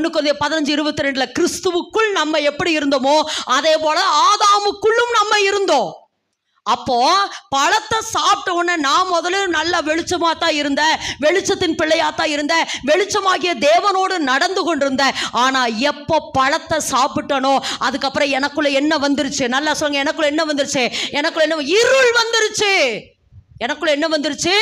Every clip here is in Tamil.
15:22 கிறிஸ்துவுக்குள் நம்ம எப்படி இருந்தோமோ அதே போல ஆதாமுக்குள்ளும் நம்ம இருந்தோம். அப்போ பழத்தை சாப்பிட்ட உடனே நான் முதல்ல நல்ல வெளிச்சமா தான் இருந்தேன், வெளிச்சத்தின் பிள்ளையா தான் இருந்தேன், வெளிச்சமாகிய தேவனோடு நடந்து கொண்டிருந்தேன். ஆனா எப்போ பழத்தை சாப்பிட்டனோ அதுக்கப்புறம் எனக்குள்ள என்ன வந்துருச்சு? நல்லா சொல்லுங்க, எனக்குள்ள என்ன வந்துருச்சு? எனக்குள்ள என்ன? இருள் வந்துருச்சு. எனக்குள்ள என்ன வந்துருச்சு?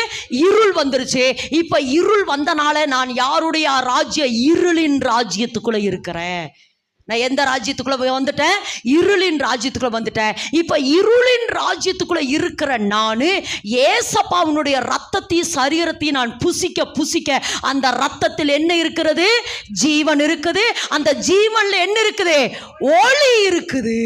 இருள் வந்துருச்சு. இப்ப இருள் வந்தனால நான் யாருடைய ராஜ்ய? இருளின் ராஜ்யத்துக்குள்ள இருக்கிறேன். நான் எந்த ராஜ்யத்துக்குள்ள வந்துட்டேன்? இருளின் ராஜ்யத்துக்குள்ள வந்துட்டேன். இப்ப இருளின் ராஜ்யத்துக்குள்ள இருக்கிற நானு ஏசப்பாவுடைய ரத்தத்தையும் சரீரத்தையும் நான் புசிக்க புசிக்க அந்த ரத்தத்தில் என்ன இருக்கிறது? ஜீவன் இருக்குது. அந்த ஜீவன்ல என்ன இருக்குது? ஒளி இருக்குது.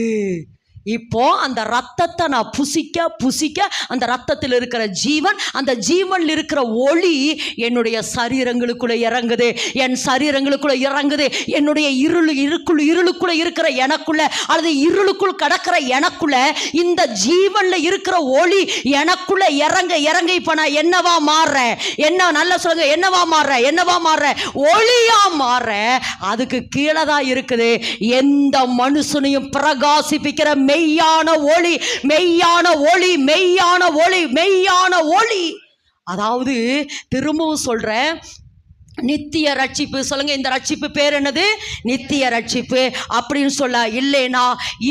இப்போ அந்த ரத்தத்தை நான் புசிக்க புசிக்க அந்த ரத்தத்தில் இருக்கிற ஜீவன், அந்த ஜீவனில் இருக்கிற ஒளி என்னுடைய சரீரங்களுக்குள்ள இறங்குது, என் சரீரங்களுக்குள்ள இறங்குது. என்னுடைய இருளுக்குள்ள இருக்கிற எனக்குள்ள அல்லது இருளுக்குள் கடக்கிற எனக்குள்ள இந்த ஜீவன்ல இருக்கிற ஒளி எனக்குள்ள இறங்க இறங்க இப்ப நான் என்னவா மாறுறேன்? என்ன நல்லா சொல்லுங்க, என்னவா மாறுறேன்? என்னவா மாறுறேன்? ஒளியா மாறுறேன். அதுக்கு கீழே தான் இருக்குது எந்த மனுஷனையும் பிரகாசிப்பிக்கிற மெய்யான ஒளி, மெய்யான ஒளி, மெய்யான ஒளி, மெய்யான ஒளி. அதாவது திரும்பவும் சொல்றேன், நித்திய ரட்சிப்பு. சொல்லுங்க, இந்த ரட்சிப்பு பேர் என்னது? நித்திய ரட்சிப்பு அப்படின்னு சொல்ல இல்லைனா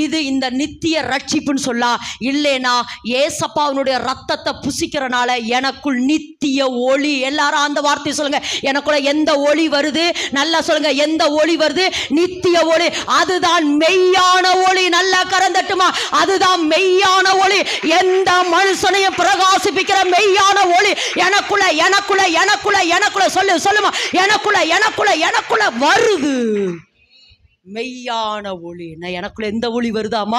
இது இந்த நித்திய ரட்சிப்புன்னு சொல்ல இல்லைனா ஏசப்பாவுடைய ரத்தத்தை புசிக்கிறனால எனக்குள் நித்திய ஒளி. எல்லாரும் அந்த வார்த்தையை சொல்லுங்க, எனக்குள்ள எந்த ஒளி வருது? நல்லா சொல்லுங்க, எந்த ஒளி வருது? நித்திய ஒளி. அதுதான் மெய்யான ஒளி. நல்லா கரந்தட்டுமா? அதுதான் மெய்யான ஒளி. எந்த மனுஷனையும் பிரகாசிப்பிக்கிற மெய்யான ஒளி எனக்குள்ள எனக்குள்ள எனக்குள்ள எனக்குள்ள சொல்லு சொல்லுமா, எனக்குள்ள எனக்குள்ள எனக்குள்ள வருது மெய்யான ஒளி. நான் எனக்குள்ள எந்த ஒளி வருதாமா?